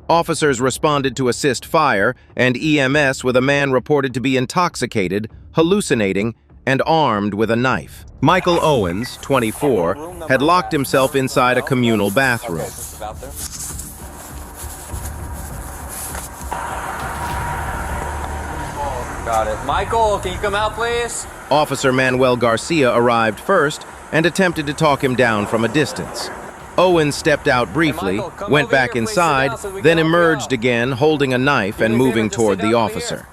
Officers responded to assist fire, and EMS with a man reported to be intoxicated, hallucinating, and armed with a knife. Michael Owens, 24, had locked himself inside a communal bathroom. Got it. Michael, can you come out, please? Officer Manuel Garcia arrived first and attempted to talk him down from a distance. Owens stepped out briefly, went back inside, then emerged again holding a knife and moving toward the officer.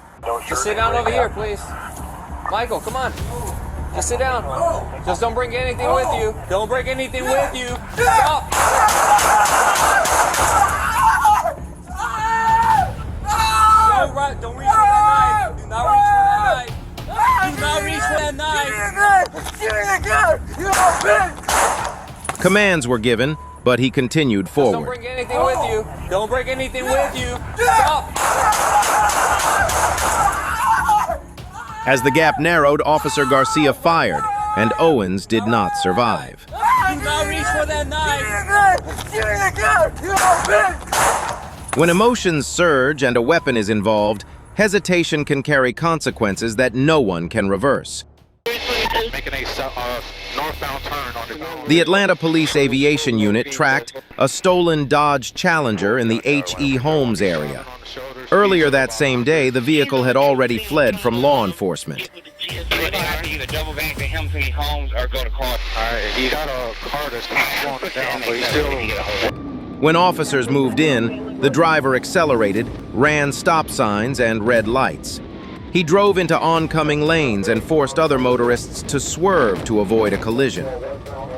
Just sit down over here, please. Michael, come on. Just sit down. Just don't bring anything with you. Don't bring anything with you. Stop. Don't reach for that knife. Do not reach for that knife. Do not reach for that knife. Give me the gun! You bitch! Commands were given, but he continued forward. Don't bring anything with you. Don't bring anything with you. Stop. As the gap narrowed, Officer Garcia fired, and Owens did not survive. Do not reach for that knife. Give me the gun! You bitch! When emotions surge and a weapon is involved, hesitation can carry consequences that no one can reverse. Making a northbound turn on the... The Atlanta Police Aviation Unit tracked a stolen Dodge Challenger in the H.E. Holmes area. Earlier that same day, the vehicle had already fled from law enforcement. Either double back to him to Holmes or go to car. Alright, he got a car that's kind of going down, but he's still... When officers moved in, the driver accelerated, ran stop signs and red lights. He drove into oncoming lanes and forced other motorists to swerve to avoid a collision.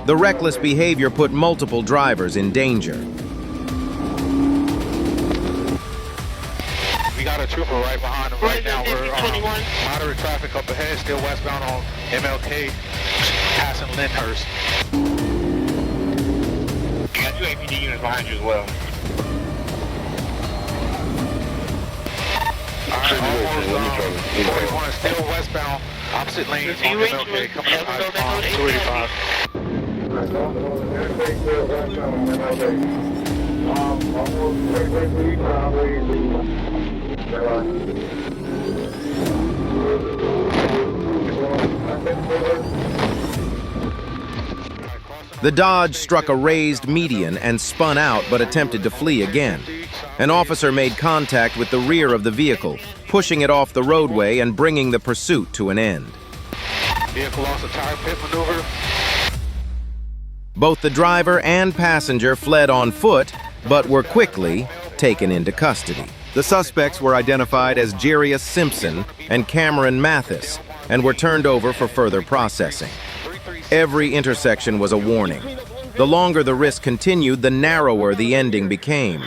The reckless behavior put multiple drivers in danger. We got a trooper right behind him right now. We're moderate traffic up ahead, still westbound on MLK, passing Lyndhurst. You got two APD units behind you as well. Alright, 41 is still westbound, opposite lanes on MLK, coming up on 285. The Dodge struck a raised median and spun out but attempted to flee again. An officer made contact with the rear of the vehicle, pushing it off the roadway and bringing the pursuit to an end. Vehicle lost a tire pit maneuver. Both the driver and passenger fled on foot, but were quickly taken into custody. The suspects were identified as Jarius Simpson and Cameron Mathis and were turned over for further processing. Every intersection was a warning. The longer the risk continued, the narrower the ending became.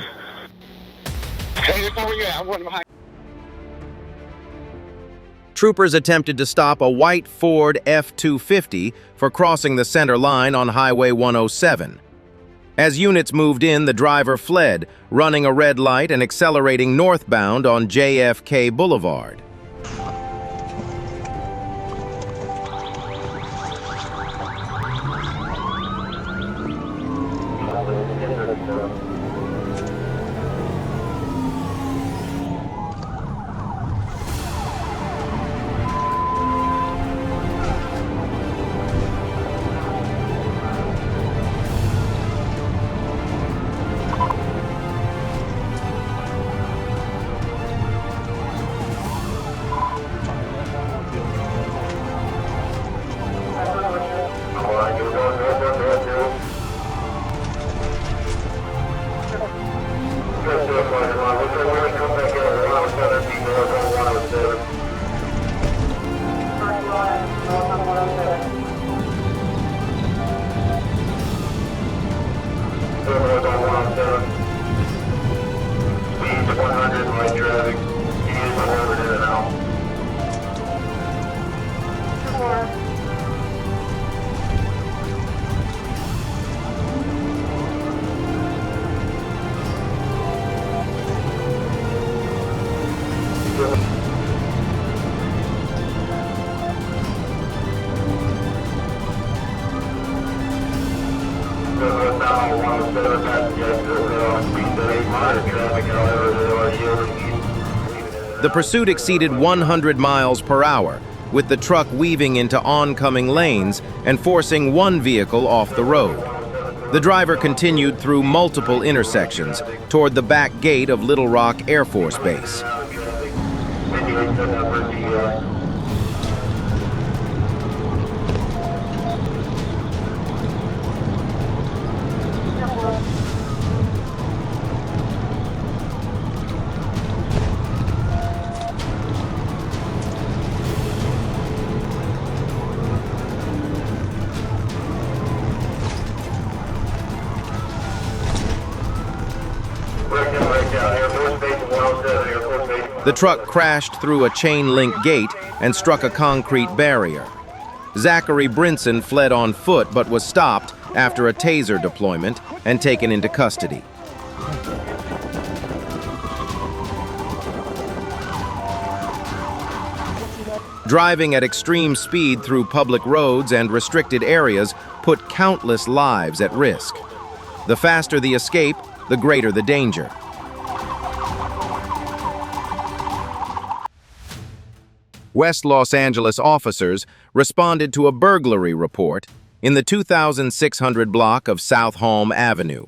Troopers attempted to stop a white Ford F-250 for crossing the center line on Highway 107. As units moved in, the driver fled, running a red light and accelerating northbound on JFK Boulevard. The pursuit exceeded 100 miles per hour, with the truck weaving into oncoming lanes and forcing one vehicle off the road. The driver continued through multiple intersections toward the back gate of Little Rock Air Force Base. The truck crashed through a chain-link gate and struck a concrete barrier. Zachary Brinson fled on foot but was stopped after a taser deployment and taken into custody. Driving at extreme speed through public roads and restricted areas put countless lives at risk. The faster the escape, the greater the danger. West Los Angeles officers responded to a burglary report in the 2600 block of South Holm Avenue.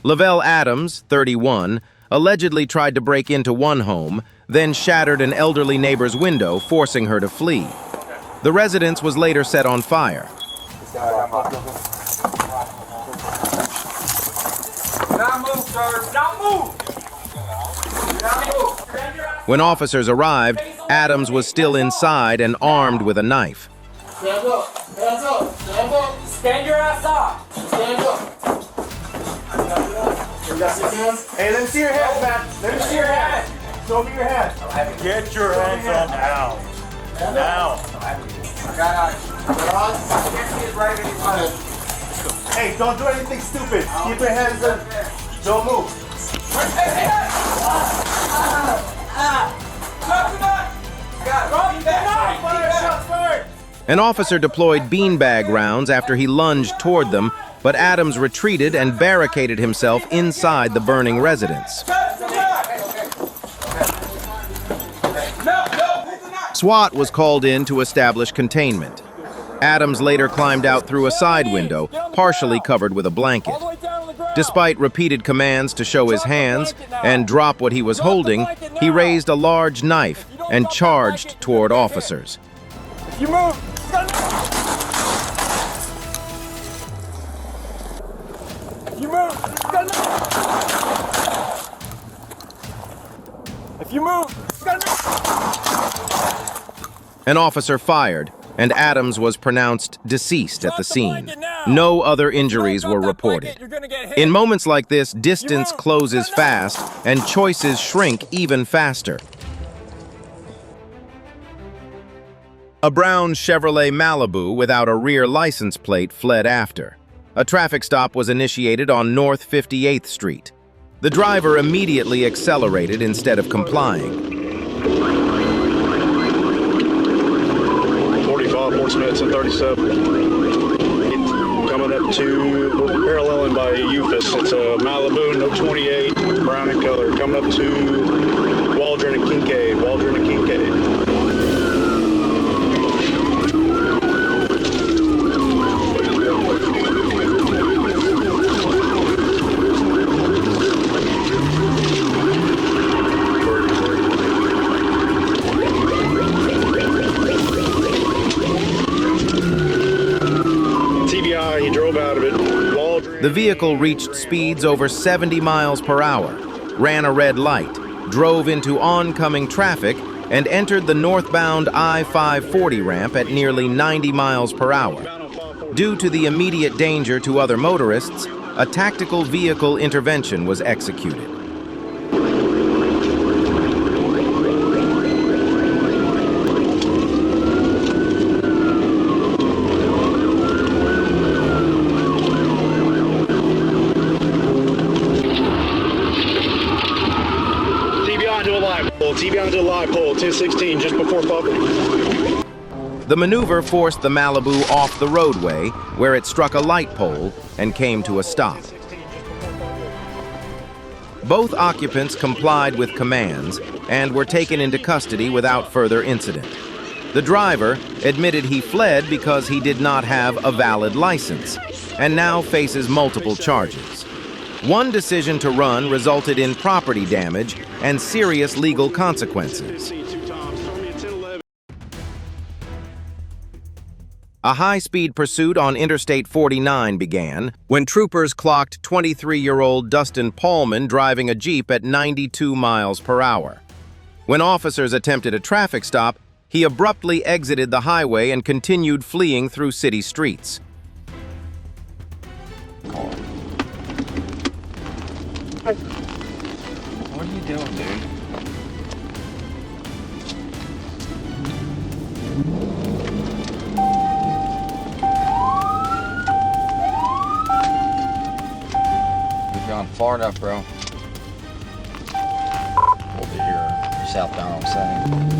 Lavelle Adams, 31, allegedly tried to break into one home, then shattered an elderly neighbor's window, forcing her to flee. The residence was later set on fire. Not move, sir. Not move. Not move. When officers arrived, Adams was still inside and armed with a knife. Stand up. Hands up. Stand up. Stand your ass up. Stand up. You got 6 hands? Hey, let me see your hands, man. Let me see your hands. Show me your hands. Get your hands up now. Now. I got Hey, don't do anything stupid. Keep your hands up. Don't move. An officer deployed beanbag rounds after he lunged toward them, but Adams retreated and barricaded himself inside the burning residence. SWAT was called in to establish containment. Adams later climbed out through a side window, partially covered with a blanket. Despite repeated commands to show his hands and drop what he was holding, he raised a large knife and charged toward officers. If you move, if you move, if you move, An officer fired, and Adams was pronounced deceased at the scene. No other injuries were reported. In moments like this, distance closes fast and choices shrink even faster. A brown Chevrolet Malibu without a rear license plate fled after. A traffic stop was initiated on North 58th Street. The driver immediately accelerated instead of complying. 45, Fort Smith's and 37. Coming up to, we're paralleling by Eufus. It's a Malibu, no 28, brown in color. Coming up to Waldron and Kincaid. Waldron and Kincaid. He drove out of it. The vehicle reached speeds over 70 miles per hour, ran a red light, drove into oncoming traffic, and entered the northbound I-540 ramp at nearly 90 miles per hour. Due to the immediate danger to other motorists, a tactical vehicle intervention was executed. TV onto a live pole, 1016, just before bumping. The maneuver forced the Malibu off the roadway, where it struck a light pole and came to a stop. Both occupants complied with commands and were taken into custody without further incident. The driver admitted he fled because he did not have a valid license and now faces multiple charges. One decision to run resulted in property damage and serious legal consequences. A high-speed pursuit on Interstate 49 began when troopers clocked 23-year-old Dustin Paulman driving a Jeep at 92 miles per hour. When officers attempted a traffic stop, he abruptly exited the highway and continued fleeing through city streets. What are you doing, dude? We've gone far enough, bro. Over here, southbound on 70.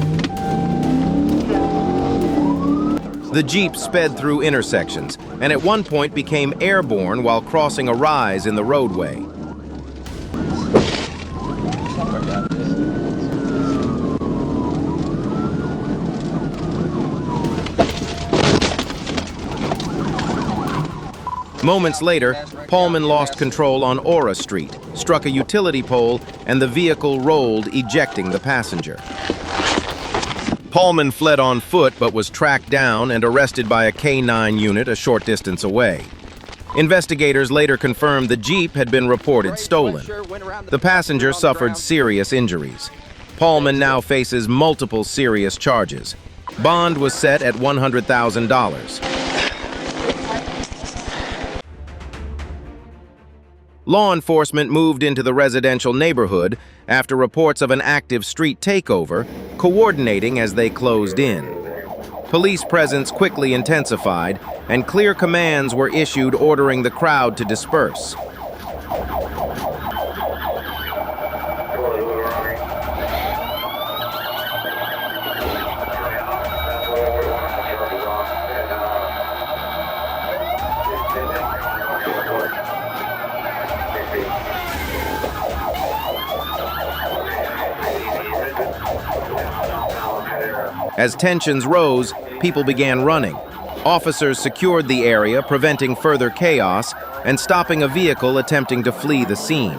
The Jeep sped through intersections and at one point became airborne while crossing a rise in the roadway. Moments later, Paulman lost control on Aura Street, struck a utility pole, and the vehicle rolled, ejecting the passenger. Paulman fled on foot but was tracked down and arrested by a K-9 unit a short distance away. Investigators later confirmed the Jeep had been reported stolen. The passenger suffered serious injuries. Paulman now faces multiple serious charges. Bond was set at $100,000. Law enforcement moved into the residential neighborhood after reports of an active street takeover, coordinating as they closed in. Police presence quickly intensified, and clear commands were issued ordering the crowd to disperse. As tensions rose, people began running. Officers secured the area, preventing further chaos and stopping a vehicle attempting to flee the scene.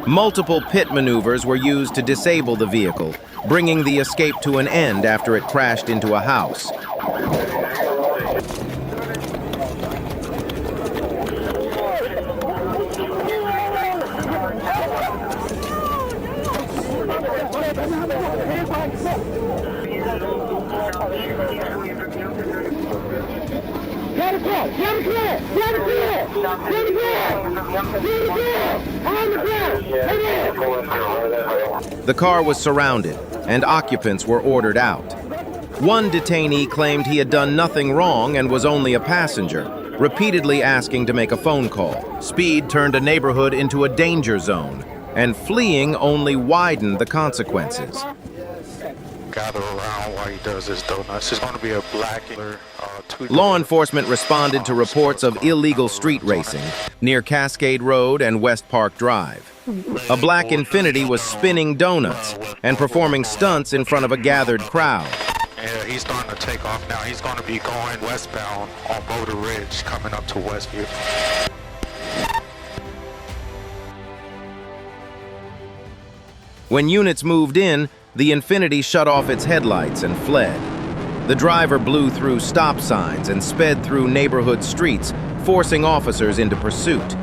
Multiple pit maneuvers were used to disable the vehicle, bringing the escape to an end after it crashed into a house. The car was surrounded, and occupants were ordered out. One detainee claimed he had done nothing wrong and was only a passenger, repeatedly asking to make a phone call. Speed turned a neighborhood into a danger zone, and fleeing only widened the consequences. gather around while he does his donuts. It's going to be a black Law enforcement responded to reports of illegal street racing near Cascade Road and West Park Drive. A black Infiniti was spinning donuts and performing stunts in front of a gathered crowd. Yeah, he's starting to take off now. He's going to be going westbound on Boulder Ridge, coming up to Westview. When units moved in, the Infiniti shut off its headlights and fled. The driver blew through stop signs and sped through neighborhood streets, forcing officers into pursuit.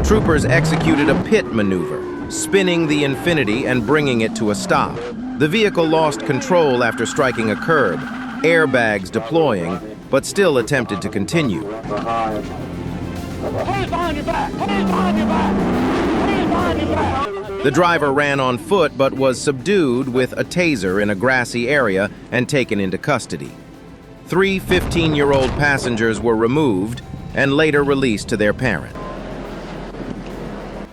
Troopers executed a pit maneuver, spinning the Infiniti and bringing it to a stop. The vehicle lost control after striking a curb, airbags deploying, but still attempted to continue. Hands behind your back! Hands behind your back! Hands behind your back! The driver ran on foot but was subdued with a taser in a grassy area and taken into custody. 3 15-year-old passengers were removed and later released to their parent.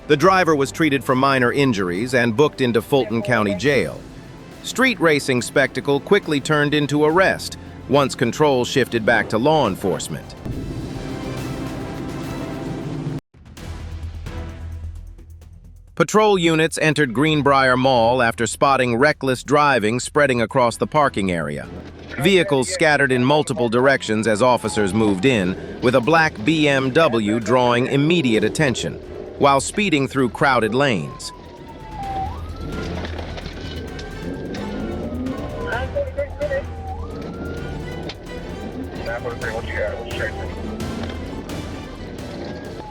The driver was treated for minor injuries and booked into Fulton County Jail. Street racing spectacle quickly turned into arrest once control shifted back to law enforcement. Patrol units entered Greenbrier Mall after spotting reckless driving spreading across the parking area. Vehicles scattered in multiple directions as officers moved in, with a black BMW drawing immediate attention, while speeding through crowded lanes.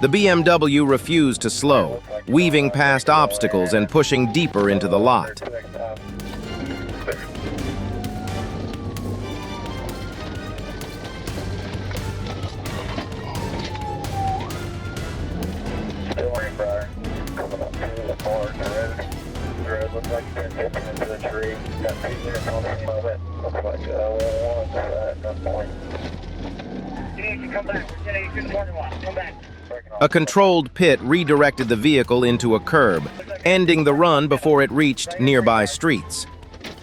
The BMW refused to slow, weaving past obstacles and pushing deeper into the lot. A controlled pit redirected the vehicle into a curb, ending the run before it reached nearby streets.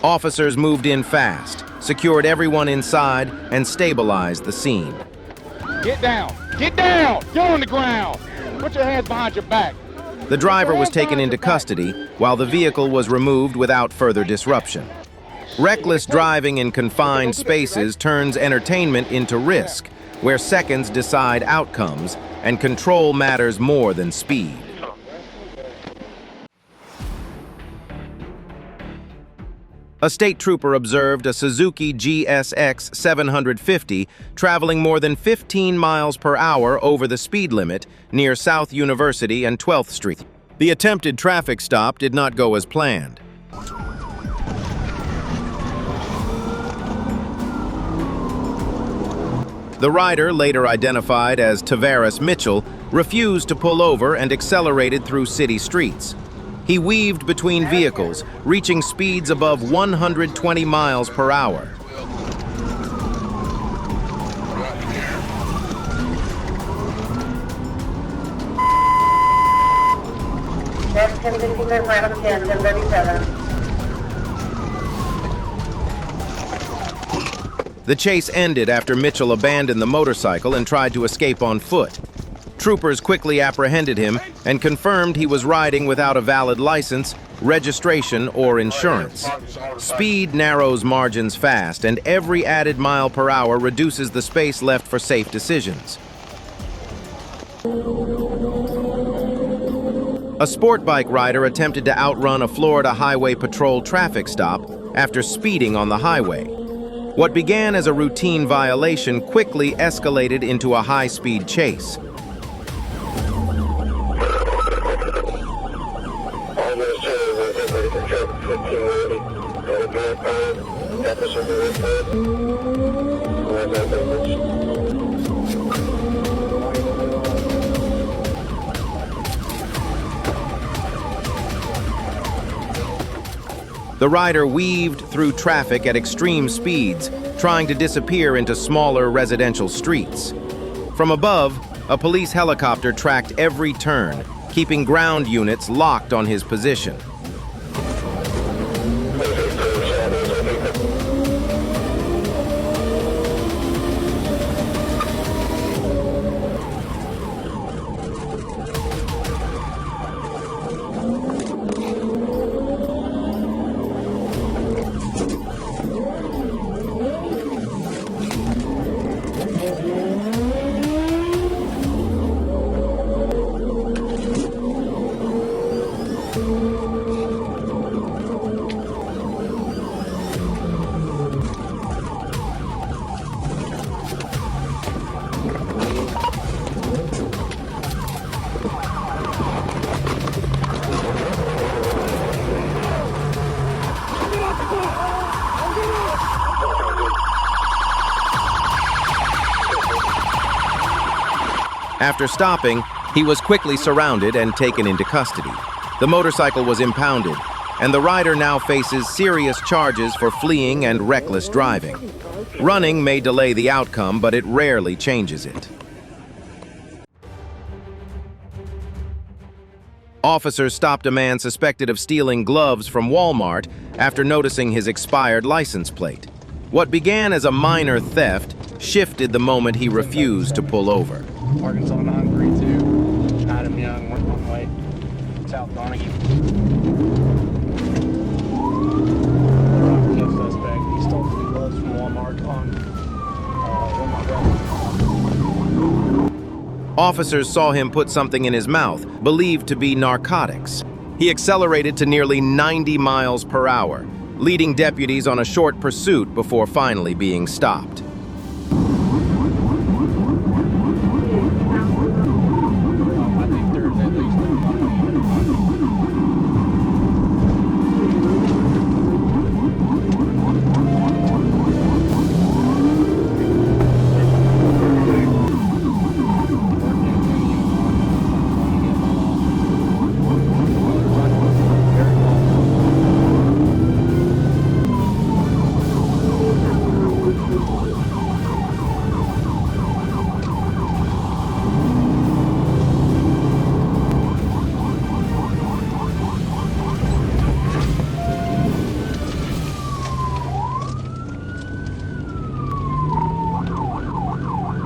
Officers moved in fast, secured everyone inside, and stabilized the scene. Get down! Get down! Get on the ground! Put your hands behind your back! The driver was taken into custody, while the vehicle was removed without further disruption. Reckless driving in confined spaces turns entertainment into risk, where seconds decide outcomes and control matters more than speed. A state trooper observed a Suzuki GSX 750 traveling more than 15 miles per hour over the speed limit near South University and 12th Street. The attempted traffic stop did not go as planned. The rider, later identified as Tavares Mitchell, refused to pull over and accelerated through city streets. He weaved between vehicles, reaching speeds above 120 miles per hour. The chase ended after Mitchell abandoned the motorcycle and tried to escape on foot. Troopers quickly apprehended him and confirmed he was riding without a valid license, registration, or insurance. Speed narrows margins fast, and every added mile per hour reduces the space left for safe decisions. A sport bike rider attempted to outrun a Florida Highway Patrol traffic stop after speeding on the highway. What began as a routine violation quickly escalated into a high-speed chase. The rider weaved through traffic at extreme speeds, trying to disappear into smaller residential streets. From above, a police helicopter tracked every turn, keeping ground units locked on his position. After stopping, he was quickly surrounded and taken into custody. The motorcycle was impounded, and the rider now faces serious charges for fleeing and reckless driving. Running may delay the outcome, but it rarely changes it. Officers stopped a man suspected of stealing gloves from Walmart after noticing his expired license plate. What began as a minor theft shifted the moment he refused to pull over. Arkansas 932, Adam Young, went one way, South Donahue. No suspect. He stole 2 gloves from Walmart on Walmart. Officers saw him put something in his mouth, believed to be narcotics. He accelerated to nearly 90 miles per hour, leading deputies on a short pursuit before finally being stopped.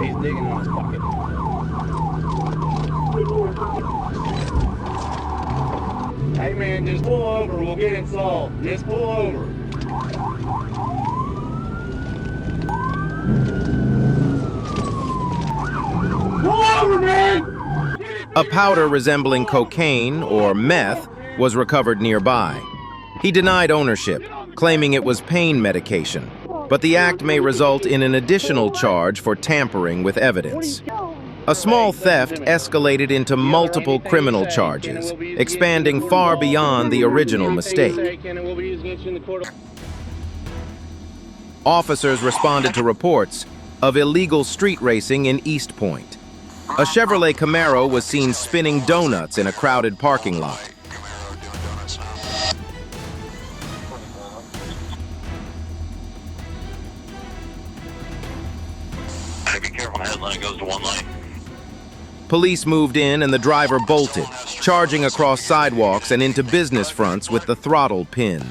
He's digging in his pocket. Hey man, just pull over, we'll get it solved. Just pull over. Pull over, man! A powder resembling cocaine or meth was recovered nearby. He denied ownership, claiming it was pain medication, but the act may result in an additional charge for tampering with evidence. A small theft escalated into multiple criminal charges, expanding far beyond the original mistake. Officers responded to reports of illegal street racing in East Point. A Chevrolet Camaro was seen spinning donuts in a crowded parking lot. Be careful, the headline goes to one lane. Police moved in and the driver bolted, charging across sidewalks and into business fronts with the throttle pinned.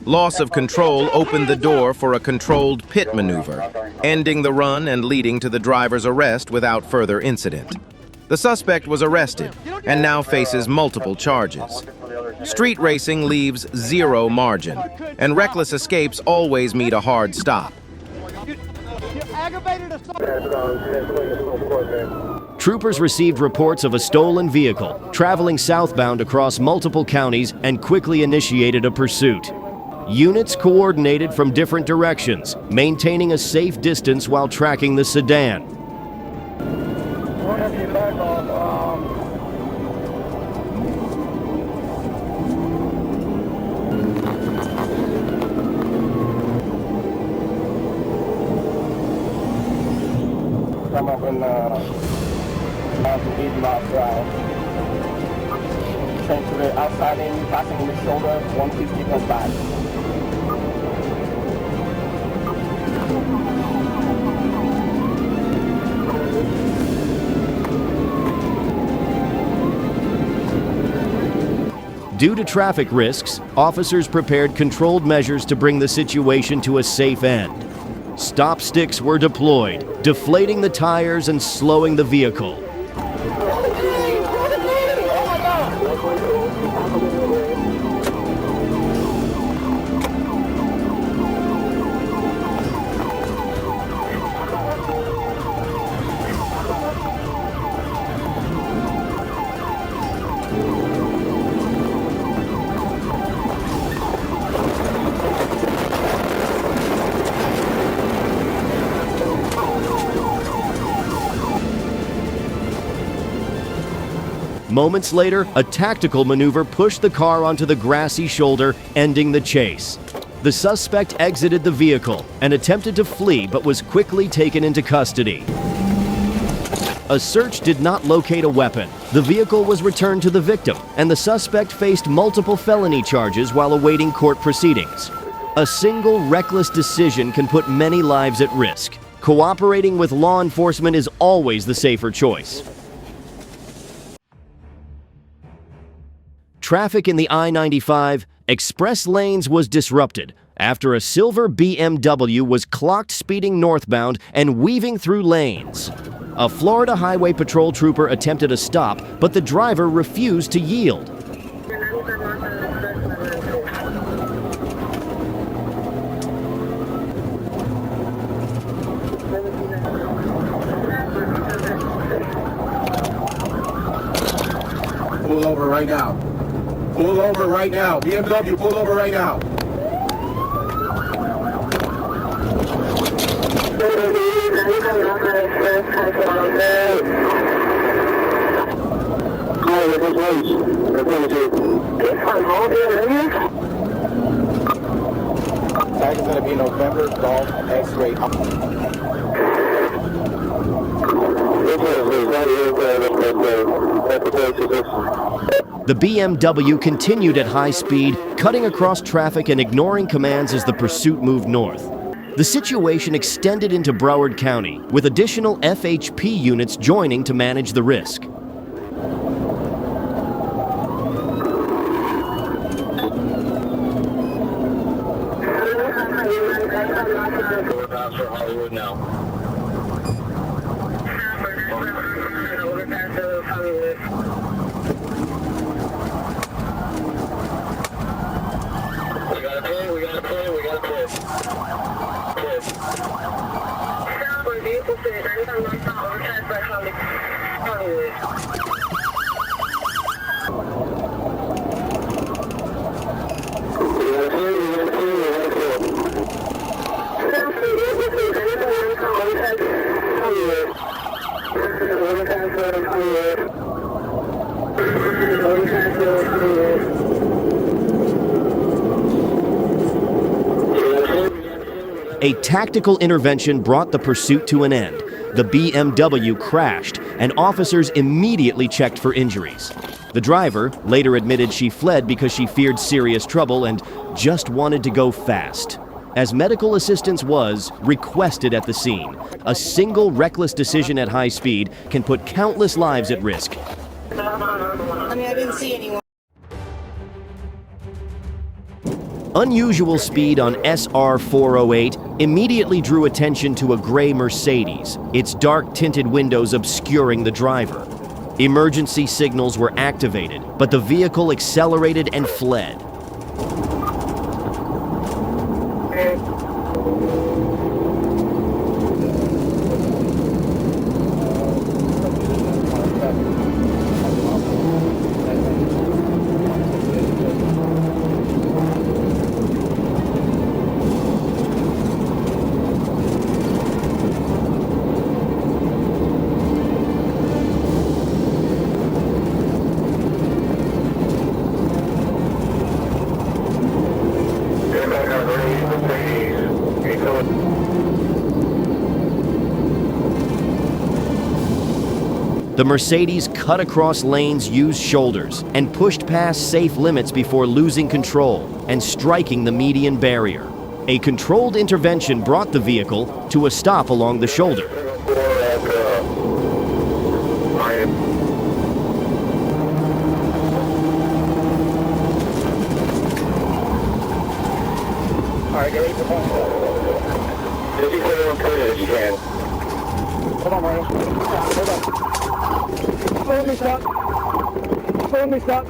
Loss of control opened the door for a controlled pit maneuver, ending the run and leading to the driver's arrest without further incident. The suspect was arrested and now faces multiple charges. Street racing leaves zero margin, and reckless escapes always meet a hard stop. You aggravated assault. Troopers received reports of a stolen vehicle traveling southbound across multiple counties and quickly initiated a pursuit. Units coordinated from different directions, maintaining a safe distance while tracking the sedan. Come up and change to the outside in, passing in the shoulder, 150 comes back. Due to traffic risks, officers prepared controlled measures to bring the situation to a safe end. Stop sticks were deployed, deflating the tires and slowing the vehicle. Moments later, a tactical maneuver pushed the car onto the grassy shoulder, ending the chase. The suspect exited the vehicle and attempted to flee but was quickly taken into custody. A search did not locate a weapon. The vehicle was returned to the victim, and the suspect faced multiple felony charges while awaiting court proceedings. A single reckless decision can put many lives at risk. Cooperating with law enforcement is always the safer choice. Traffic in the I-95 express lanes was disrupted after a silver BMW was clocked speeding northbound and weaving through lanes. A Florida Highway Patrol trooper attempted a stop, but the driver refused to yield. Pull over right now. Pull over right now. BMW, pull over right now. Tag is going to be November Golf X-ray. The BMW continued at high speed, cutting across traffic and ignoring commands as the pursuit moved north. The situation extended into Broward County, with additional FHP units joining to manage the risk. Hollywood now. A tactical intervention brought the pursuit to an end. The BMW crashed, and officers immediately checked for injuries. The driver later admitted she fled because she feared serious trouble and just wanted to go fast. As medical assistance was requested at the scene, a single reckless decision at high speed can put countless lives at risk. I didn't see anyone. Unusual speed on SR 408 immediately drew attention to a gray Mercedes, its dark tinted windows obscuring the driver. Emergency signals were activated, but the vehicle accelerated and fled. The Mercedes cut across lanes, used shoulders, and pushed past safe limits before losing control and striking the median barrier. A controlled intervention brought the vehicle to a stop along the shoulder. Alright, get ready for phone call. 5713 if you can. Hold on, Mario. Hold on. Hold me, stop. Hold me, stop.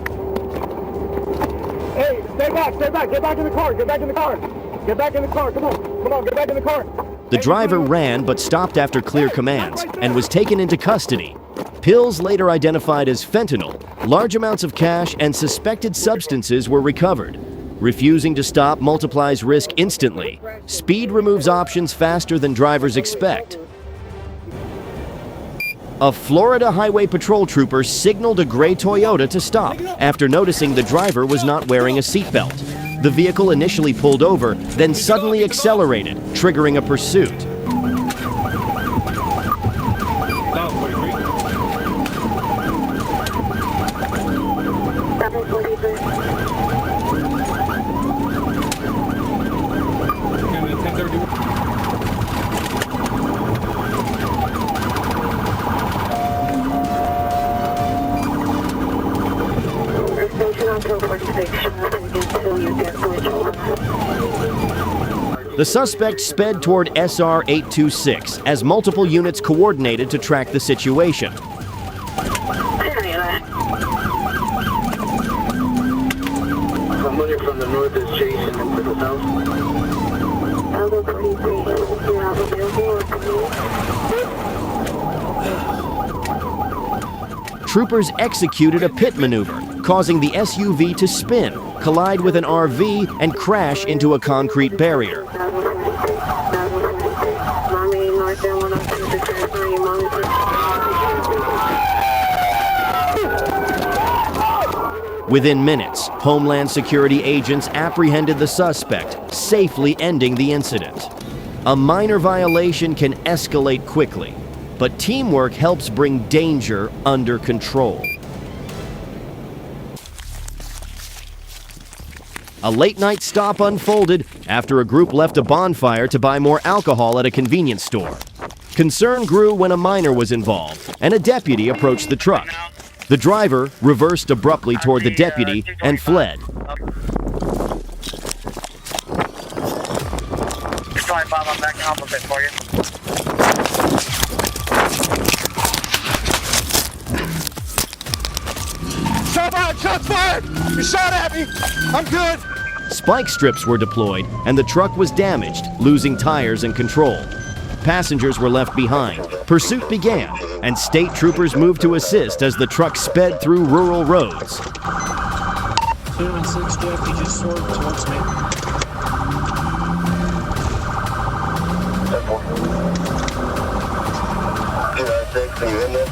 Hey, stay back, stay back. Get back in the car, get back in the car. Get back in the car, come on. Come on, get back in the car. The driver ran but stopped after clear commands and was taken into custody. Pills later identified as fentanyl, large amounts of cash, and suspected substances were recovered. Refusing to stop multiplies risk instantly. Speed removes options faster than drivers expect. A Florida Highway Patrol trooper signaled a gray Toyota to stop after noticing the driver was not wearing a seatbelt. The vehicle initially pulled over, then suddenly accelerated, triggering a pursuit. The suspect sped toward SR 826 as multiple units coordinated to track the situation. Somebody from the north is chasing him to the south. Troopers executed a pit maneuver, causing the SUV to spin, collide with an RV, and crash into a concrete barrier. Within minutes, Homeland Security agents apprehended the suspect, safely ending the incident. A minor violation can escalate quickly, but teamwork helps bring danger under control. A late-night stop unfolded after a group left a bonfire to buy more alcohol at a convenience store. Concern grew when a minor was involved, and a deputy approached the truck. The driver reversed abruptly toward the deputy and fled. I'm back in opposite for you. Shots fired! You shot at me! I'm good! Spike strips were deployed, and the truck was damaged, losing tires and control. Passengers were left behind. Pursuit began, and state troopers moved to assist as the truck sped through rural roads. 216 Jeff, he just swerved towards me. Are you in there?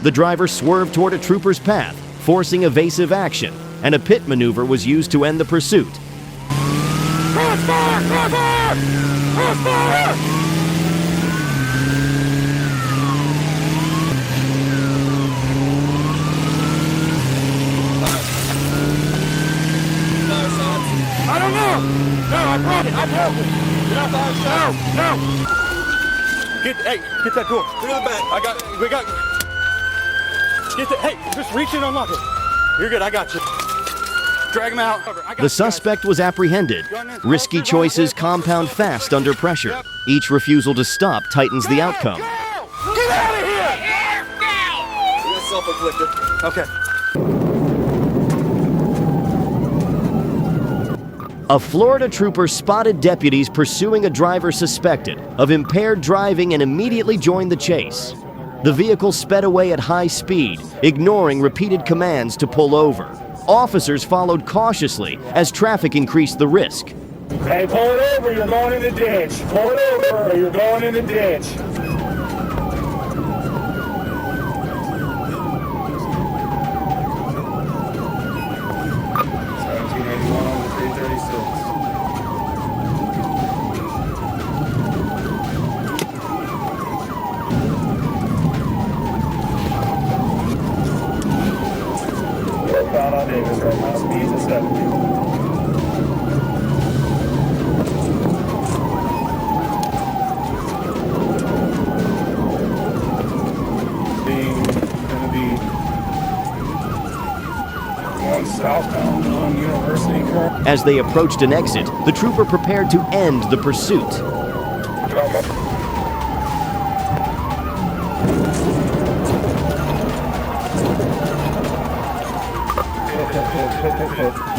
The driver swerved toward a trooper's path, forcing evasive action, and a pit maneuver was used to end the pursuit. Crossfire! Crossfire! Crossfire! I don't know! No, I brought it! I broke it! No! Get that door. Through the back. We got... Hey, just reach and unlock it. You're good, I got you. Drag him out. The suspect was apprehended. Risky choices compound fast under pressure. Each refusal to stop tightens the outcome. Get out of here! You're self-inflicted. Okay. A Florida trooper spotted deputies pursuing a driver suspected of impaired driving and immediately joined the chase. The vehicle sped away at high speed, ignoring repeated commands to pull over. Officers followed cautiously as traffic increased the risk. Hey, pull it over, you're going in the ditch. Pull it over, or you're going in the ditch. 1781 on the 336. Found on Davis right now, speeds at 70. Southbound on University Current. As they approached an exit, the trooper prepared to end the pursuit.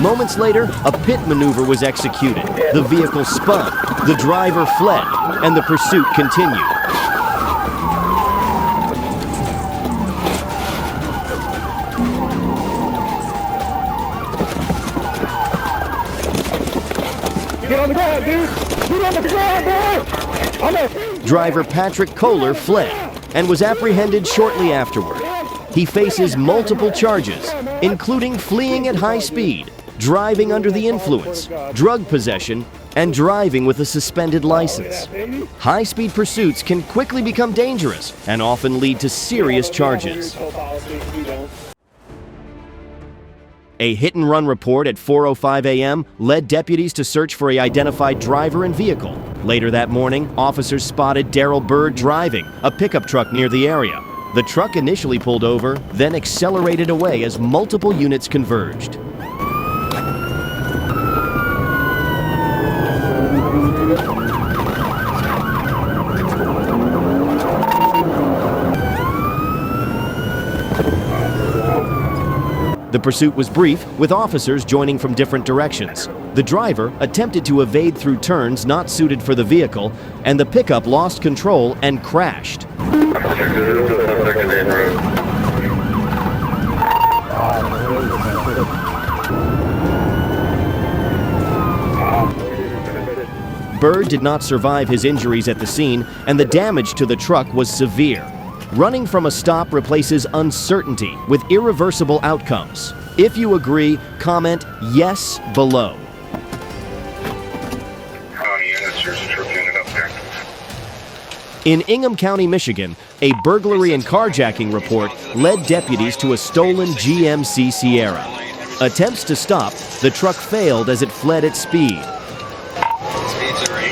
Moments later, a pit maneuver was executed. The vehicle spun, the driver fled, and the pursuit continued. Get on the ground, dude! Get on the ground, boy! Driver Patrick Kohler fled and was apprehended shortly afterward. He faces multiple charges, including fleeing at high speed, driving under the influence, drug possession, and driving with a suspended license. High-speed pursuits can quickly become dangerous and often lead to serious charges. A hit-and-run report at 4:05 a.m. led deputies to search for an identified driver and vehicle. Later that morning, officers spotted Darrell Bird driving a pickup truck near the area. The truck initially pulled over, then accelerated away as multiple units converged. The pursuit was brief, with officers joining from different directions. The driver attempted to evade through turns not suited for the vehicle, and the pickup lost control and crashed. Bird did not survive his injuries at the scene, and the damage to the truck was severe. Running from a stop replaces uncertainty with irreversible outcomes. If you agree, comment yes below. In Ingham County, Michigan, a burglary and carjacking report led deputies to a stolen GMC Sierra. Attempts to stop, the truck failed as it fled at speed. Speeds are 80.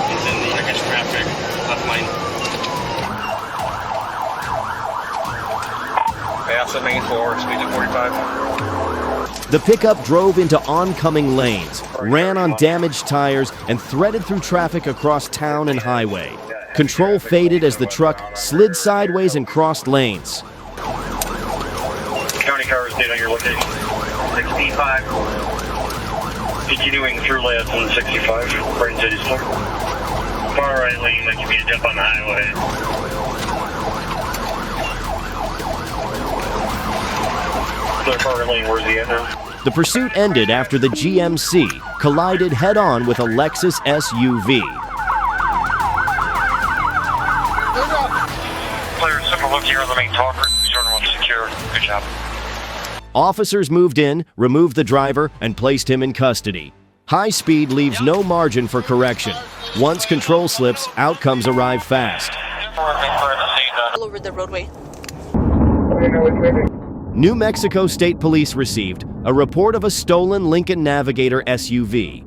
He's in the against traffic. Left lane. Pass the main floor. Speeds at 45. The pickup drove into oncoming lanes, ran on damaged tires, and threaded through traffic across town and highway. Control faded as the truck slid sideways and crossed lanes. County cars did on your location. 65. Continuing through layout on 65. Right into the store. Far right lane, like you need to jump on the highway. Clear far lane, where's he at now? The pursuit ended after the GMC collided head-on with a Lexus SUV. Clear, super look here on the main talker. Jordan one secure. Good job. Officers moved in, removed the driver, and placed him in custody. High speed leaves no margin for correction. Once control slips, outcomes arrive fast. All over the roadway. New Mexico State Police received a report of a stolen Lincoln Navigator SUV.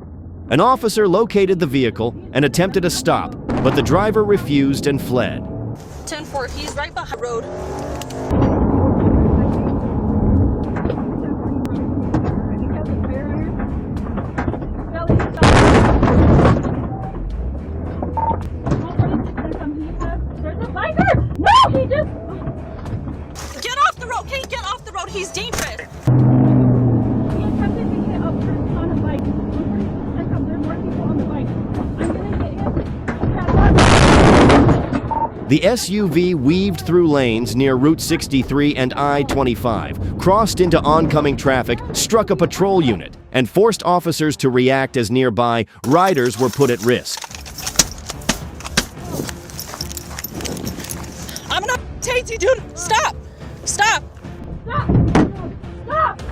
An officer located the vehicle and attempted a stop, but the driver refused and fled. 10-4, he's right behind the road. He's dangerous. The SUV weaved through lanes near Route 63 and I-25, crossed into oncoming traffic, struck a patrol unit, and forced officers to react as nearby riders were put at risk. I'm gonna tase you, dude. Stop. Stop. Stop. Stop.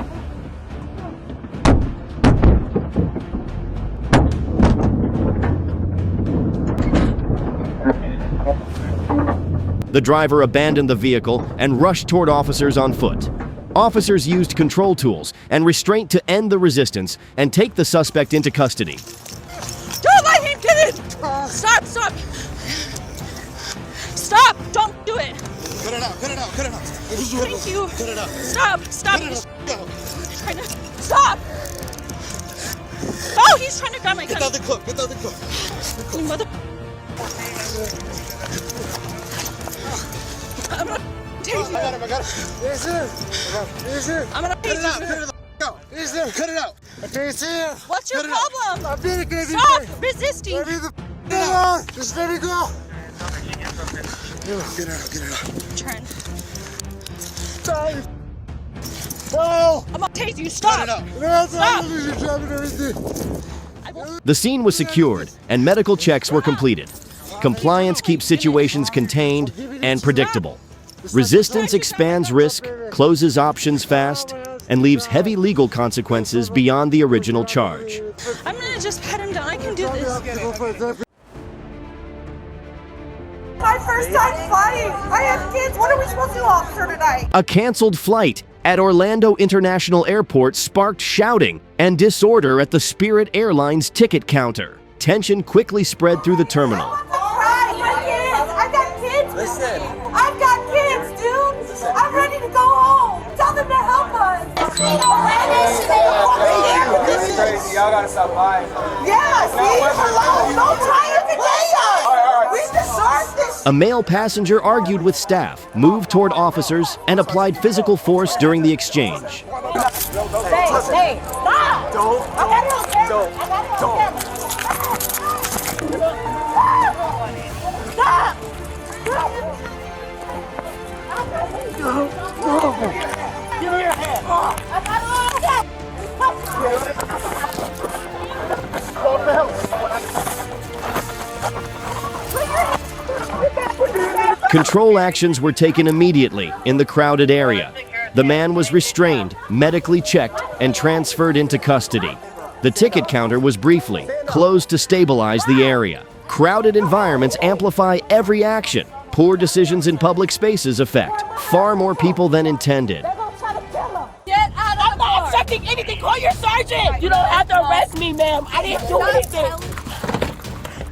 The driver abandoned the vehicle and rushed toward officers on foot. Officers used control tools and restraint to end the resistance and take the suspect into custody. Don't let him get in! Stop, stop! Stop! Don't do it! Cut it out, cut it out, cut it out. Thank you. Cut it out. Stop, stop! Cut it out. Trying to stop! Oh, he's trying to grab my gun. Get the other clip, get the other clip. You mother... I'm gonna tase you. I got him. Yes, sir. Yes, sir. I'm gonna tase you. Cut it out. Yes, sir. Cut it out. Yes, sir. What's your problem? I'm being a Stop resisting. Let me the on. Just let me go. Get it out. Get it out. Turn. Sorry. No. I'm gonna tase you. Stop. Cut it out. No, Stop. you're dropping everything. The scene was secured and medical checks were completed. Compliance keeps situations contained and predictable. Resistance expands risk, closes options fast, and leaves heavy legal consequences beyond the original charge. I'm gonna just pet him down. I can do this. My first time flying. I have kids. What are we supposed to do, officer, tonight? A canceled flight at Orlando International Airport sparked shouting and disorder at the Spirit Airlines ticket counter. Tension quickly spread through the terminal. I got kids. Listen. I've got kids, dude. I'm ready to go home. Tell them to help us. This is crazy. Y'all gotta stop lying. Yeah, see? Hello. Don't try to intimidate us. We deserve this. A male passenger argued with staff, moved toward officers, and applied physical force during the exchange. Hey, stop. Don't. I got it on camera. I got it on camera. Stop. Give me your hand. I got it on camera. Control actions were taken immediately in the crowded area. The man was restrained, medically checked, and transferred into custody. The ticket counter was briefly closed to stabilize the area. Crowded environments amplify every action. Poor decisions in public spaces affect far more people than intended. Get out of the car. I'm not accepting anything. Call your sergeant. You don't have to arrest me, ma'am. I didn't do anything.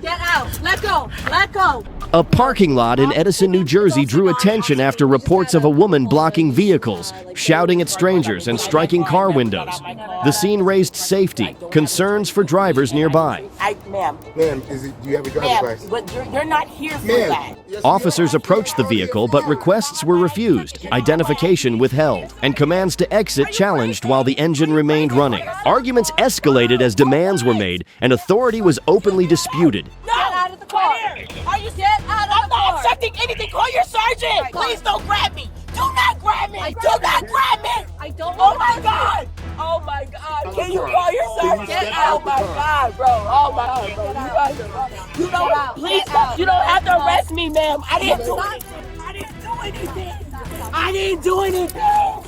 Get out. Let go. Let go. A parking lot in Edison, New Jersey drew attention after reports of a woman blocking vehicles, shouting at strangers, and striking car windows. The scene raised safety, concerns for drivers nearby. Ma'am. Ma'am, do you have a driver's license? But you're not here for that. Officers approached the vehicle, but requests were refused, identification withheld, and commands to exit challenged while the engine remained running. Arguments escalated as demands were made, and authority was openly disputed. No! Get out of the car! Are you get out of the car? I'm not accepting anything! Call your sergeant! Please don't grab me! Do not grab me! Do not grab me! I don't. Oh my God! Oh my God! Can you call your sergeant? Get out! Oh my God, bro! Oh my God, bro! You don't. Please, you don't have to arrest me, ma'am. I didn't do anything. I didn't do anything. I didn't do anything.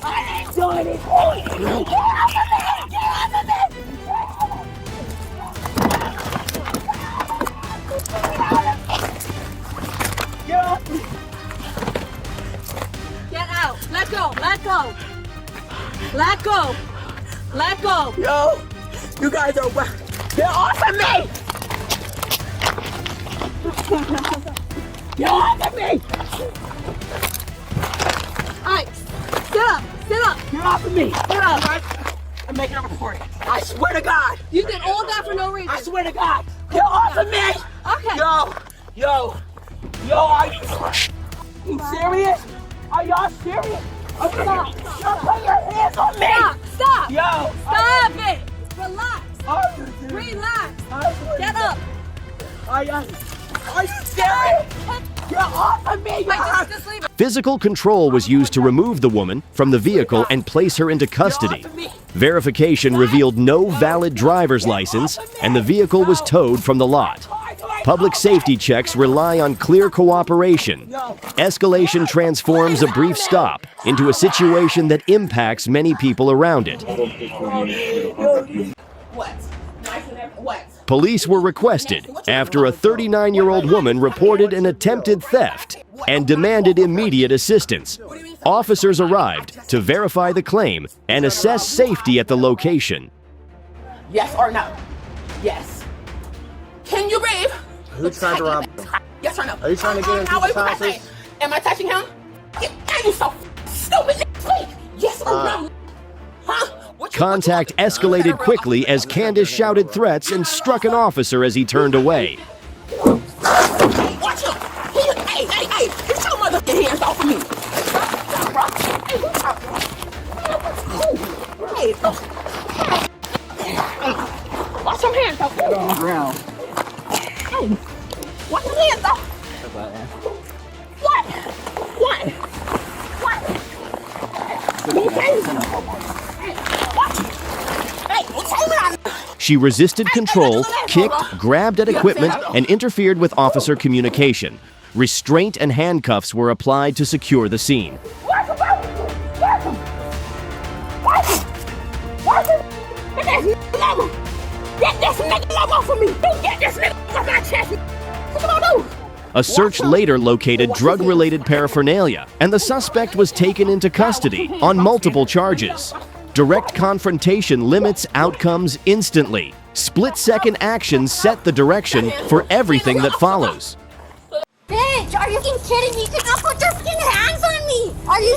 I didn't do anything. Get off of me! Get off of me! Get off me! Get out. Let go. Let go. Let go. Let go. Yo, you guys are whack. Get off of me! Get off of me! Alright. Sit up. Sit up. Get off of me! Sit up. I'm making a report. I swear to God! You did all that for no reason. I swear to God! Get off of me! Okay. Yo, are you serious? Are y'all serious? Okay, y'all put your hands on me! Stop. Yo! Stop it. Relax. Are you serious? Relax. Get up. Are you serious? You're off of me. Just leave it. Physical control was used to remove the woman from the vehicle and place her into custody. Verification revealed no valid driver's license, and the vehicle was towed from the lot. Public safety checks rely on clear cooperation. Escalation transforms a brief stop into a situation that impacts many people around it. Police were requested after a 39-year-old woman reported an attempted theft and demanded immediate assistance. Officers arrived to verify the claim and assess safety at the location. Yes or no? Yes. Can you breathe? Who tried to rob him? Yes or no? Are you trying to get into people's houses? Am I touching him? You so stupid. Yes or no? Huh? Contact escalated quickly as Candace shouted threats and struck an officer as he turned away. Watch him! Hey! Get your motherfucking hands off of me! Watch your hands off me! On the ground. Hey! Watch your hands off! What? She resisted control, kicked, grabbed at equipment, and interfered with officer communication. Restraint and handcuffs were applied to secure the scene. A search later located drug-related paraphernalia, and the suspect was taken into custody on multiple charges. Direct confrontation limits outcomes instantly. Split-second actions set the direction for everything that follows. Bitch, are you fucking kidding me? You cannot put your fucking hands on me! Are you...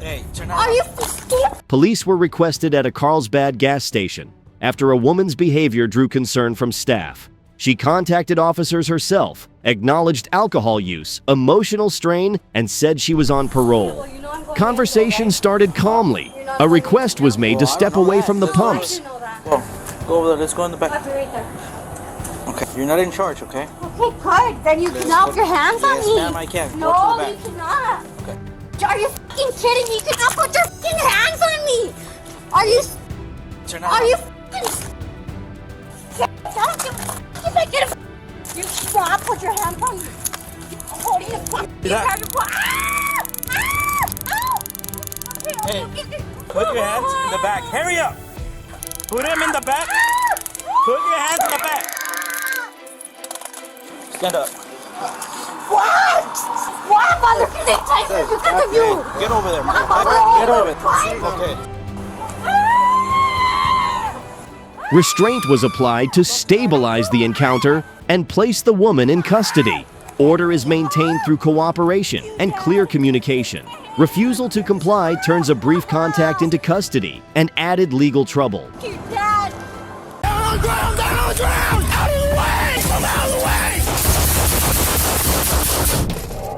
Hey, turn Are you fucking... Police were requested at a Carlsbad gas station after a woman's behavior drew concern from staff. She contacted officers herself, acknowledged alcohol use, emotional strain, and said she was on parole. Conversation started calmly. A request was made to step away from the pumps. Go over there. Let's go in the back. Okay, you're not in charge, okay? Okay, good. Then you cannot put your hands on me. Yes, ma'am, I can. No, you cannot. Okay. Are you fucking kidding me? You cannot put your fucking hands on me. Are you... Turn Are you around. fucking... You cannot put your hands on me. I'm holding the fucking... Hey, put your hands in the back. Hurry up. Put them in the back. Put your hands in the back. Stand up. What? What, motherfucker? Because of you. Get over there. Get over it. Okay. Restraint was applied to stabilize the encounter and place the woman in custody. Order is maintained through cooperation and clear communication. Refusal to comply turns a brief contact into custody and added legal trouble. Dad. Down on the ground! Down on the ground! Out of the way! Come out of the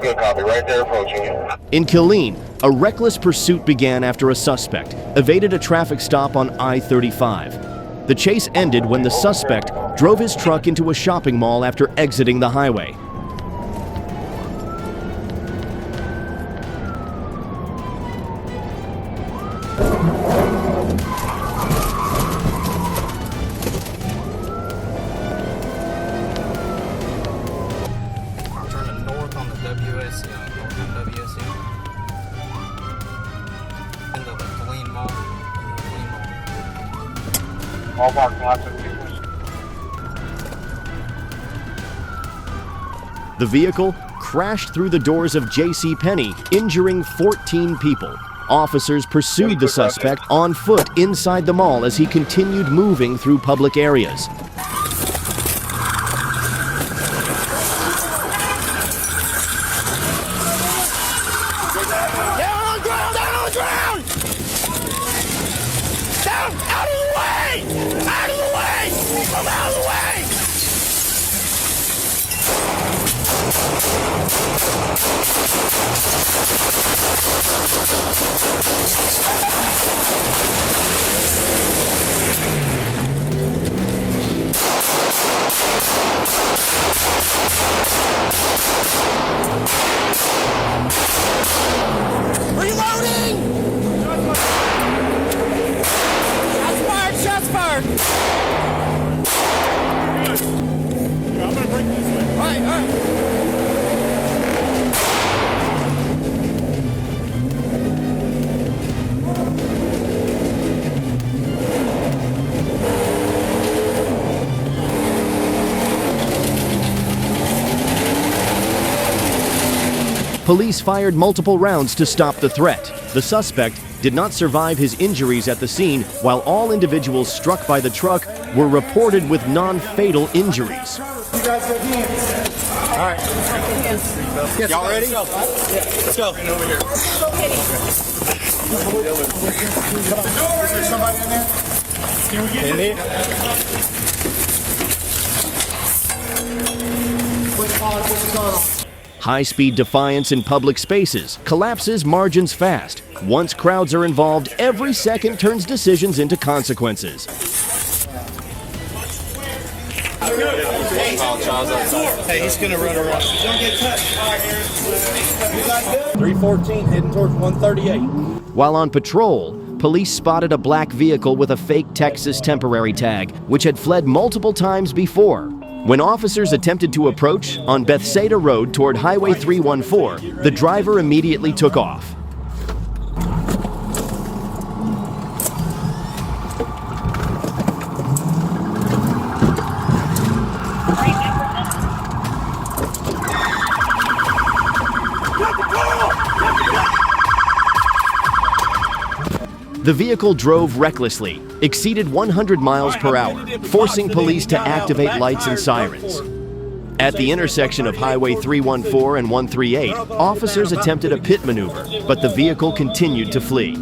way! Good copy, right there approaching you. In Killeen, a reckless pursuit began after a suspect evaded a traffic stop on I-35. The chase ended when the suspect drove his truck into a shopping mall after exiting the highway. Turning north on the WSC, north on WSC. In the Killeen Mall. All parking lots are The vehicle crashed through the doors of JCPenney, injuring 14 people. Officers pursued the suspect on foot inside the mall as he continued moving through public areas. Down on the ground! Down on the ground! Down! Out of the way! Out of the way! Come out of the way! Police fired multiple rounds to stop the threat. The suspect did not survive his injuries at the scene, while all individuals struck by the truck were reported with non-fatal injuries. You guys get hands. All right. Y'all ready? Let's go. Over here. Is there somebody in there? Can we get in here? High-speed defiance in public spaces collapses margins fast. Once crowds are involved, every second turns decisions into consequences. Hey, he's gonna run around. Don't get touched. 314 heading towards 138. While on patrol, police spotted a black vehicle with a fake Texas temporary tag, which had fled multiple times before. When officers attempted to approach on Bethsaida Road toward Highway 314, the driver immediately took off. The vehicle drove recklessly, exceeded 100 miles per hour, forcing police to activate lights and sirens. At the intersection of Highway 314 and 138, officers attempted a pit maneuver, but the vehicle continued to flee.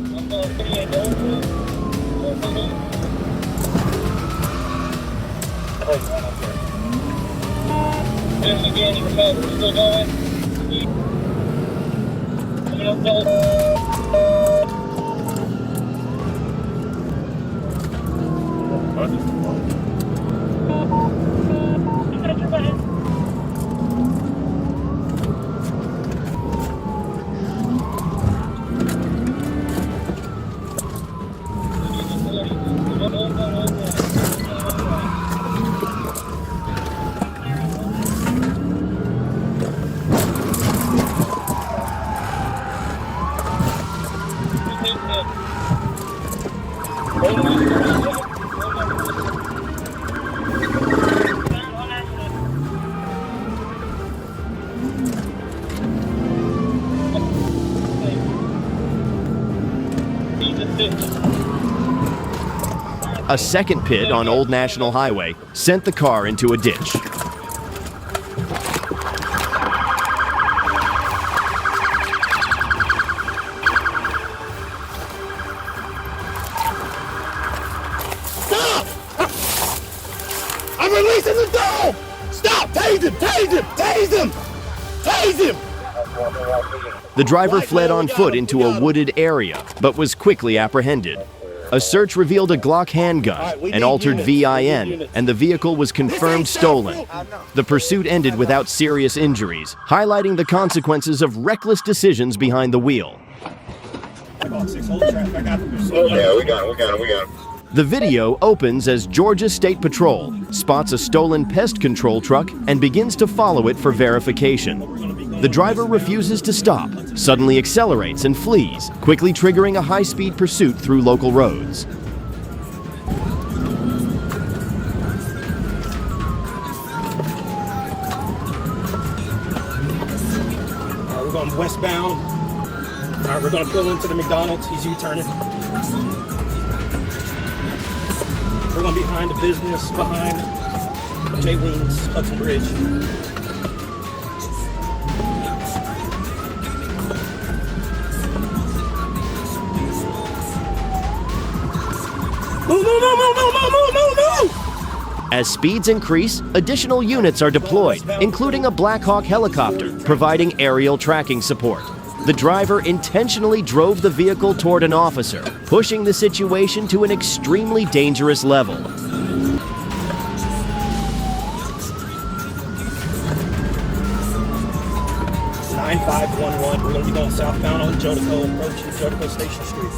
A second pit on Old National Highway sent the car into a ditch. Stop! I'm releasing the dog! Stop! Tase him! Tase him! Tase him! Tase him! The driver fled on foot into a wooded area, but was quickly apprehended. A search revealed a Glock handgun, an altered VIN, and the vehicle was confirmed stolen. The pursuit ended without serious injuries, highlighting the consequences of reckless decisions behind the wheel. Yeah, we got him. The video opens as Georgia State Patrol spots a stolen pest control truck and begins to follow it for verification. The driver refuses to stop, suddenly accelerates and flees, quickly triggering a high-speed pursuit through local roads. We're going westbound. All right, we're going to pull into the McDonald's. He's U-turning. We're going to be behind the business, behind J. Wings, Hudson Bridge. Move! As speeds increase, additional units are deployed, including a Black Hawk helicopter, providing aerial tracking support. The driver intentionally drove the vehicle toward an officer, pushing the situation to an extremely dangerous level. 9511. We're going to be going southbound on Jodico, approaching Jodico Station Street.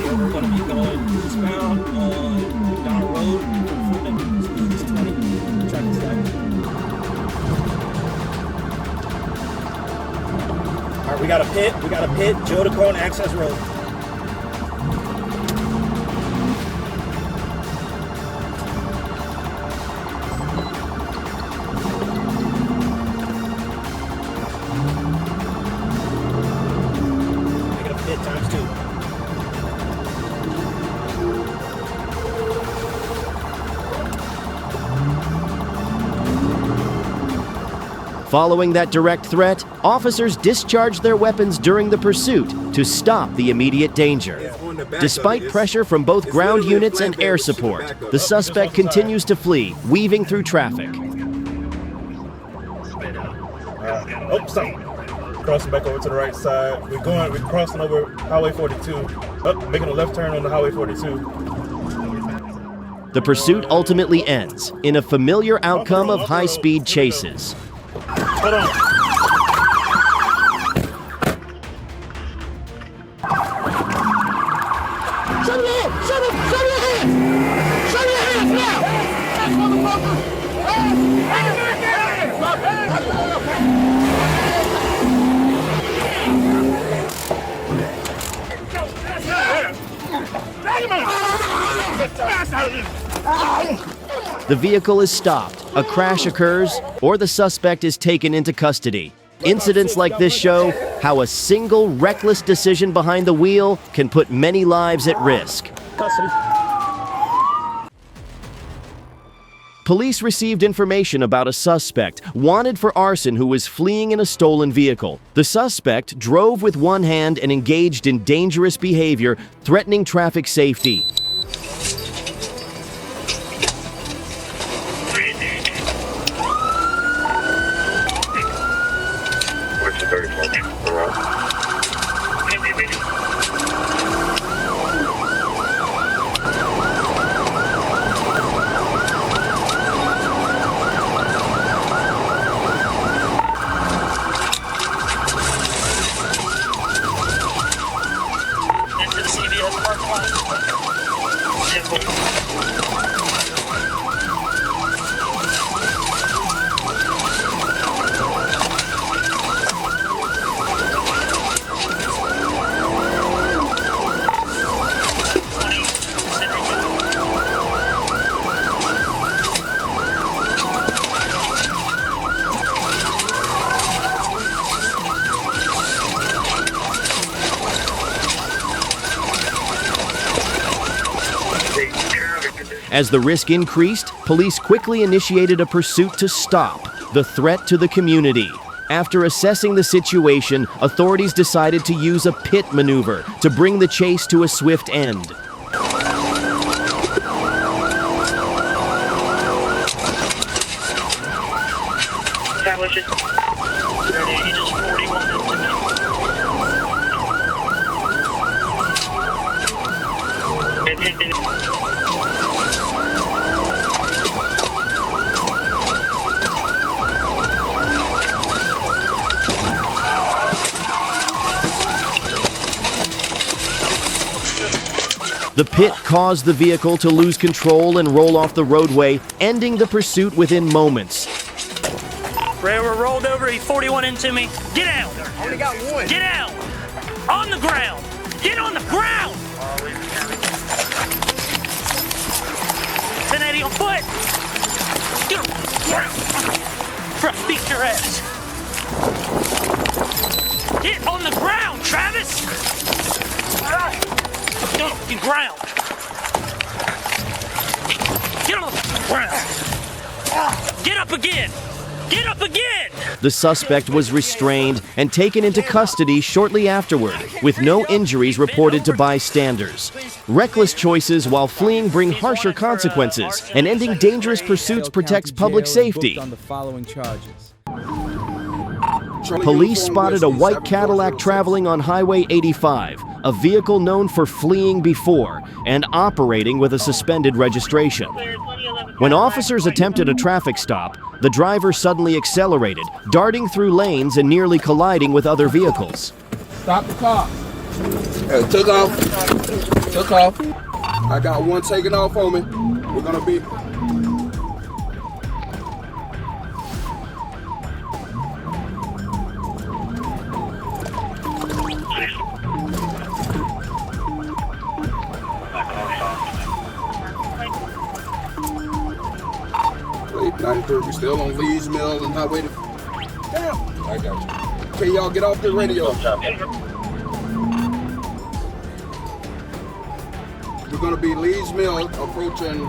We're going to be going eastbound on McDonald Road. Speed is 20. Traffic light. All right, we got a pit. Jodico and Access Road. Following that direct threat, officers discharged their weapons during the pursuit to stop the immediate danger. Despite pressure from both ground units and air support, the suspect continues to flee, weaving through traffic. Oh, stop. Crossing back over to the right side. We're crossing over Highway 42. Making a left turn on the Highway 42. The pursuit ultimately ends in a familiar outcome of high-speed chases. Hold on. Show your hands! Show your hands! Show your hands now! Hey, motherfucker! The vehicle is stopped, a crash occurs, or the suspect is taken into custody. Incidents like this show how a single reckless decision behind the wheel can put many lives at risk. Police received information about a suspect wanted for arson who was fleeing in a stolen vehicle. The suspect drove with one hand and engaged in dangerous behavior, threatening traffic safety. As the risk increased, police quickly initiated a pursuit to stop the threat to the community. After assessing the situation, authorities decided to use a pit maneuver to bring the chase to a swift end. The pit caused the vehicle to lose control and roll off the roadway, ending the pursuit within moments. Railroad rolled over, he 41 into me. Get out! Only got one. Get out! On the ground! Get on the ground! 1080 on foot! Get on the ground! Bruh, beat your ass! Get on the ground, Travis! Get on the ground! Get on the ground! Get up again! Get up again! The suspect was restrained and taken into custody shortly afterward, with no injuries reported to bystanders. Reckless choices while fleeing bring harsher consequences, and ending dangerous pursuits protects public safety. Police spotted a white Cadillac traveling on Highway 85, a vehicle known for fleeing before and operating with a suspended registration. When officers attempted a traffic stop, the driver suddenly accelerated, darting through lanes and nearly colliding with other vehicles. Stop the car. Took off. Took off. I got one taking off on me. We're gonna be. We're still on Lee's Mill and Highway to... Damn! I got you. Okay, y'all get off the radio. We're gonna be Lee's Mill approaching...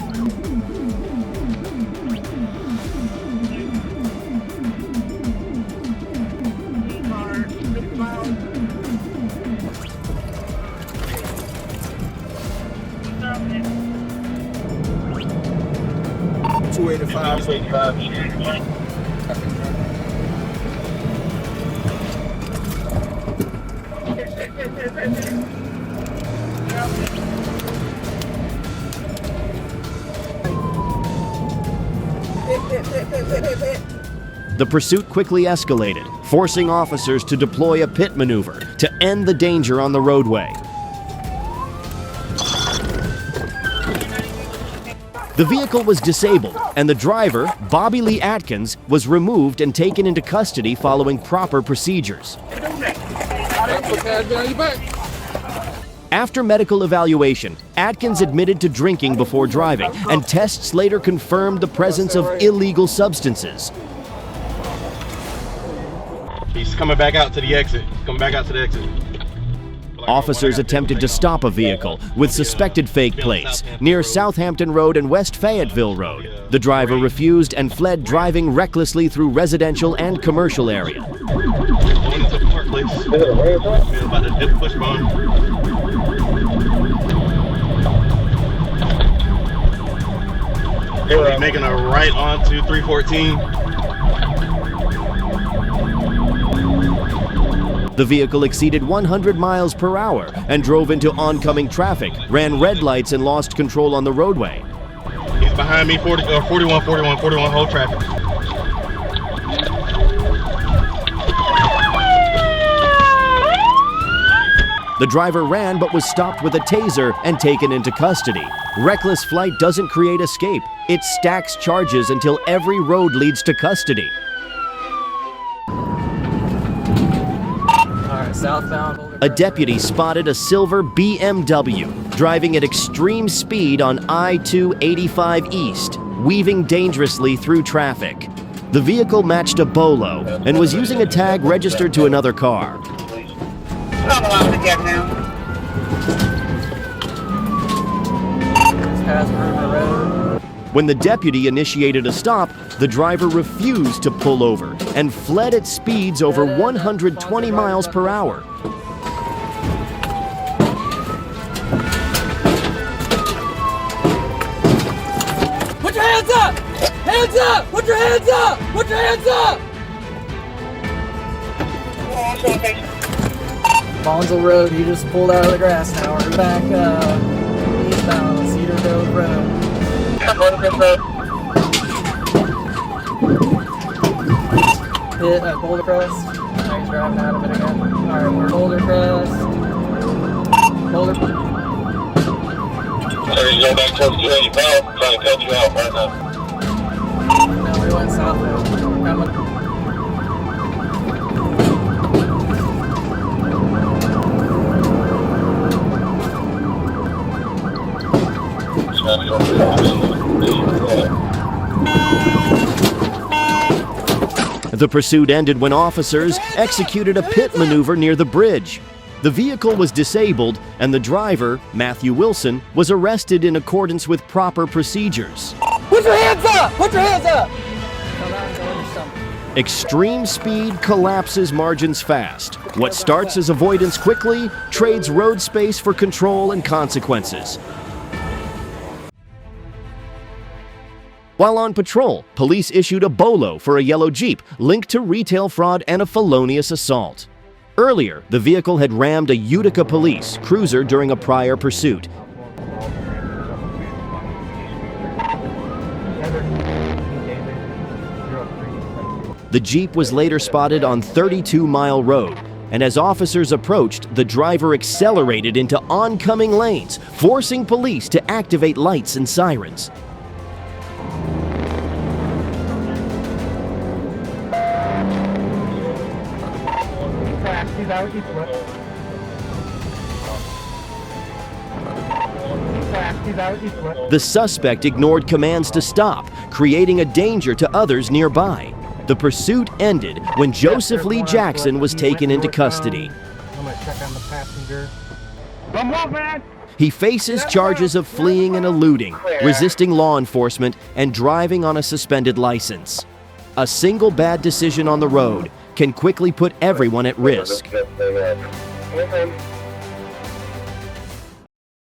The pursuit quickly escalated, forcing officers to deploy a pit maneuver to end the danger on the roadway. The vehicle was disabled, and the driver, Bobby Lee Atkins, was removed and taken into custody following proper procedures. After medical evaluation, Atkins admitted to drinking before driving, and tests later confirmed the presence of illegal substances. He's coming back out to the exit. Officers attempted to stop a vehicle with suspected fake plates near Southampton Road and West Fayetteville Road. The driver refused and fled, driving recklessly through residential and commercial area. Making a right onto 314. The vehicle exceeded 100 miles per hour and drove into oncoming traffic, ran red lights, and lost control on the roadway. He's behind me, 41, whole traffic. The driver ran but was stopped with a taser and taken into custody. Reckless flight doesn't create escape. It stacks charges until every road leads to custody. Southbound. A deputy spotted a silver BMW driving at extreme speed on I-285 East, weaving dangerously through traffic. The vehicle matched a Bolo and was using a tag registered to another car. Not allowed to get now. Past River Road. When the deputy initiated a stop, the driver refused to pull over and fled at speeds over 120 miles per hour. Put your hands up! Hands up! Put your hands up! Put your hands up! Bonsall Road, you just pulled out of the grass now. We're back eastbound on Cedar Grove Road. Hit Boulder Crest. Now he's driving out of it again. Alright, we're Boulder Crest. Boulder. Sorry, you go back towards the edge, trying to cut you out right now. No, we went south now. Coming. The pursuit ended when officers executed a pit maneuver near the bridge. The vehicle was disabled, and the driver, Matthew Wilson, was arrested in accordance with proper procedures. Put your hands up! Put your hands up! Extreme speed collapses margins fast. What starts as avoidance quickly trades road space for control and consequences. While on patrol, police issued a Bolo for a yellow Jeep linked to retail fraud and a felonious assault. Earlier, the vehicle had rammed a Utica police cruiser during a prior pursuit. The Jeep was later spotted on 32 Mile Road, and as officers approached, the driver accelerated into oncoming lanes, forcing police to activate lights and sirens. The suspect ignored commands to stop, creating a danger to others nearby. The pursuit ended when Joseph Lee Jackson was taken into custody. I'm gonna check on the passenger. He faces charges of fleeing and eluding, resisting law enforcement, and driving on a suspended license. A single bad decision on the road can quickly put everyone at risk.